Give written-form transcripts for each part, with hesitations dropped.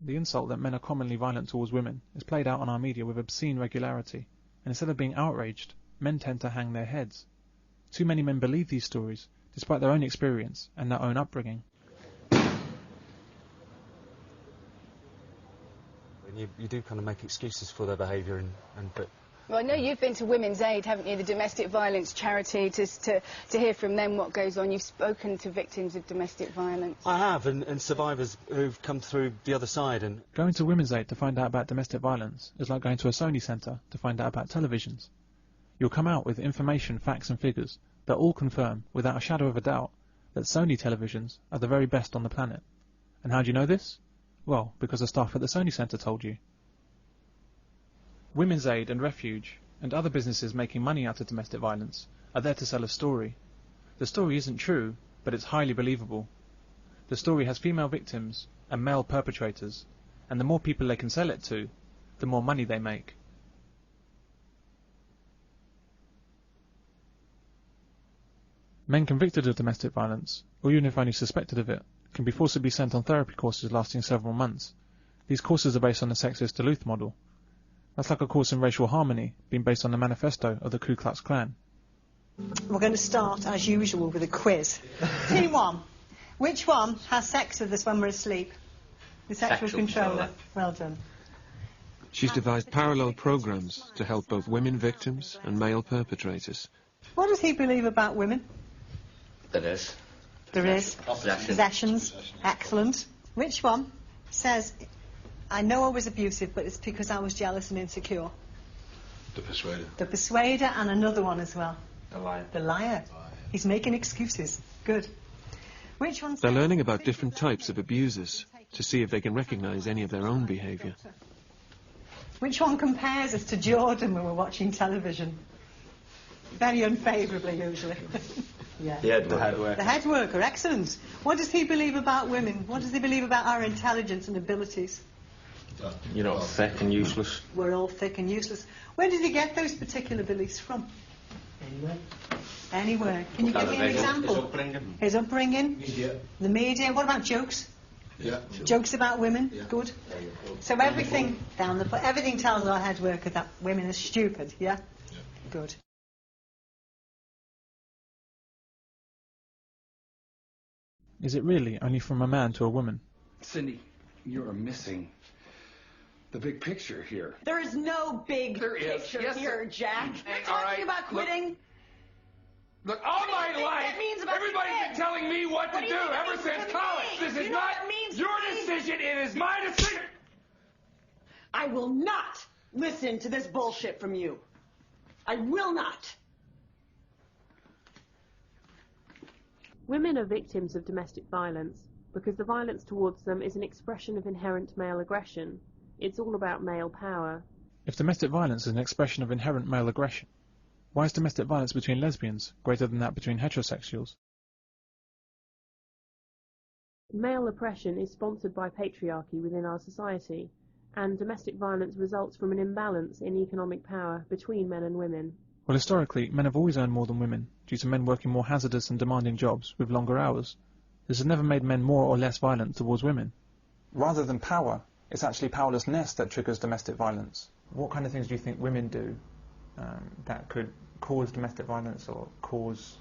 The insult that men are commonly violent towards women is played out on our media with obscene regularity, and instead of being outraged, men tend to hang their heads. Too many men believe these stories, despite their own experience and their own upbringing. You do kind of make excuses for their behaviour, but... Well, I know you've been to Women's Aid, haven't you, the domestic violence charity, to hear from them what goes on. You've spoken to victims of domestic violence. I have, and survivors who've come through the other side. And going to Women's Aid to find out about domestic violence is like going to a Sony centre to find out about televisions. You'll come out with information, facts and figures that all confirm, without a shadow of a doubt, that Sony televisions are the very best on the planet. And how do you know this? Well, because the staff at the Sony Centre told you. Women's Aid and Refuge, and other businesses making money out of domestic violence, are there to sell a story. The story isn't true, but it's highly believable. The story has female victims and male perpetrators, and the more people they can sell it to, the more money they make. Men convicted of domestic violence, or even if only suspected of it, can be forcibly sent on therapy courses lasting several months. These courses are based on the sexist Duluth model. That's like a course in racial harmony, being based on the manifesto of the Ku Klux Klan. We're going to start, as usual, with a quiz. Team 1, which one has sex with us when we're asleep? The sexual controller. Well done. She's devised parallel programs to help both women victims and male perpetrators. What does he believe about women? There is. There is. Possession. Possessions. Excellent. Which one says, I know I was abusive, but it's because I was jealous and insecure? The persuader. The persuader, and another one as well. The liar. The liar. He's making excuses. Good. Which one? They're learning about different types of abusers to see if they can recognise any of their own behaviour. Which one compares us to Jordan when we're watching television? Very unfavourably, usually. Yeah. The head worker. The head worker, excellent. What does he believe about women? What does he believe about our intelligence and abilities? You're all thick and useless. We're all thick and useless. Where did he get those particular beliefs from? Anywhere. Anywhere. Can you give me an example? His upbringing. His upbringing? Media. The media. What about jokes? Yeah. Jokes about women? Yeah. Good. So everything everything tells our head worker that women are stupid, yeah? Yeah. Good. Is it really only from a man to a woman? Cindy, you're missing the big picture here. There is no big There is. picture Yes, here, there- Jack. Hey, You're all talking right, about look. quitting. Look, all What do you my think life, that means about everybody's your been kids? telling me what What to do do you think that ever means since to college. me? This You is know not what it means your to me? decision, it is my decision. I will not listen to this bullshit from you. I will not. Women are victims of domestic violence because the violence towards them is an expression of inherent male aggression. It's all about male power. If domestic violence is an expression of inherent male aggression, why is domestic violence between lesbians greater than that between heterosexuals? Male oppression is sponsored by patriarchy within our society, and domestic violence results from an imbalance in economic power between men and women. Well, historically, men have always earned more than women, due to men working more hazardous and demanding jobs with longer hours. This has never made men more or less violent towards women. Rather than power, it's actually powerlessness that triggers domestic violence. What kind of things do you think women do that could cause domestic violence or cause...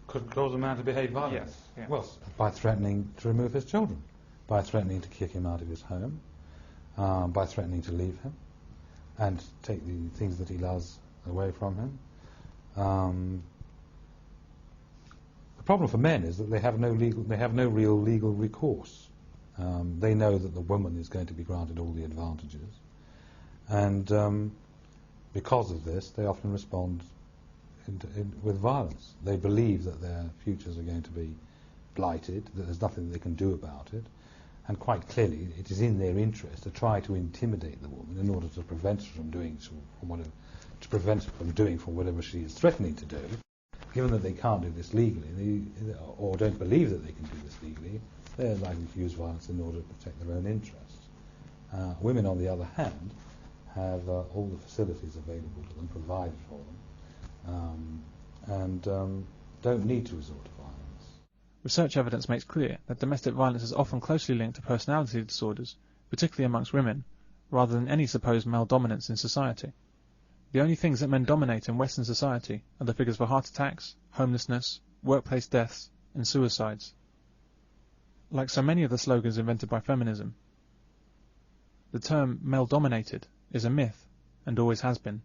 Could cause a man to behave violently? Yes, yeah. Well, by threatening to remove his children, by threatening to kick him out of his home, by threatening to leave him and take the things that he loves away from him. The problem for men is that they have no real legal recourse. They know that the woman is going to be granted all the advantages, and because of this, they often respond with violence. They believe that their futures are going to be blighted, that there's nothing they can do about it, and quite clearly it is in their interest to try to intimidate the woman in order to prevent her from doing whatever she is threatening to do. Given that they can't do this legally, or don't believe that they can do this legally, they're likely to use violence in order to protect their own interests. Women, on the other hand, have all the facilities available to them, provided for them, and don't need to resort to violence. Research evidence makes clear that domestic violence is often closely linked to personality disorders, particularly amongst women, rather than any supposed male dominance in society. The only things that men dominate in Western society are the figures for heart attacks, homelessness, workplace deaths, and suicides. Like so many of the slogans invented by feminism, the term male-dominated is a myth, and always has been.